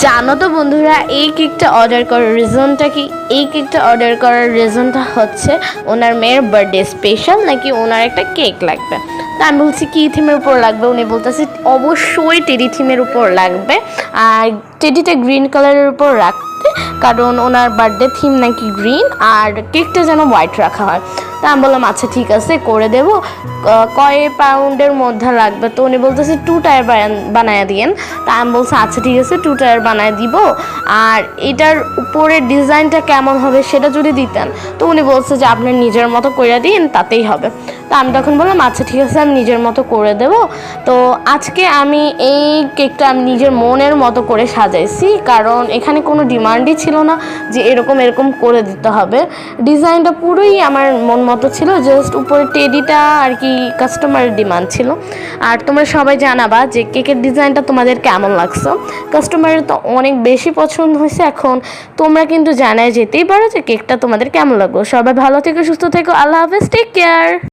জানো তো বন্ধুরা, এই কেকটা অর্ডার করার রিজনটা কি? এই কেকটা অর্ডার করার রিজনটা হচ্ছে ওনার মেয়ের বার্থডে স্পেশাল, নাকি ওনার একটা কেক লাগবে। তা আমি বলছি কী থিমের উপর লাগবে। উনি বলতেছে অবশ্যই টেডি থিমের উপর লাগবে, আর টেডিটা গ্রিন কালারের উপর রাখতে, কারণ ওনার বার্থডে থিম নাকি গ্রিন, আর কেকটা যেন হোয়াইট রাখা হয়। তা আমি বললাম আচ্ছা ঠিক আছে, করে দেবো। কয় পাউন্ডের মধ্যে লাগবে? তো উনি বলতেছে 2 টায়ার বানায় দিয়েন। তা আমি বলছি আচ্ছা ঠিক আছে, 2 টায়ার বানায় দিব। আর এটার উপরের ডিজাইনটা কেমন হবে সেটা যদি দিতেন। তো উনি বলছে যে আপনার নিজের মতো করে দিন, তাতেই হবে। তো আমি তখন বললাম আচ্ছা ঠিক আছে, আমি নিজের মতো করে দেব। তো আজকে আমি এই কেকটা আমি নিজের মনের মতো করে সাজাইছি, কারণ এখানে কোনো ডিমান্ডই ছিল না যে এরকম এরকম করে দিতে হবে। ডিজাইনটা পুরোই আমার মন মতো ছিল, জাস্ট উপরে টেডিটা আর কি কাস্টমারের ডিমান্ড ছিল। আর তোমরা সবাই জানাবা যে কেকের ডিজাইনটা তোমাদের কেমন লাগছে। কাস্টমারের তো অনেক বেশি পছন্দ হয়েছে। এখন তোমরা কিন্তু জানাই যেতেই পারো যে কেকটা তোমাদের কেমন লাগলো। সবাই ভালো থেকো, সুস্থ থেকো, আল্লাহ হাফেজ, টেক কেয়ার।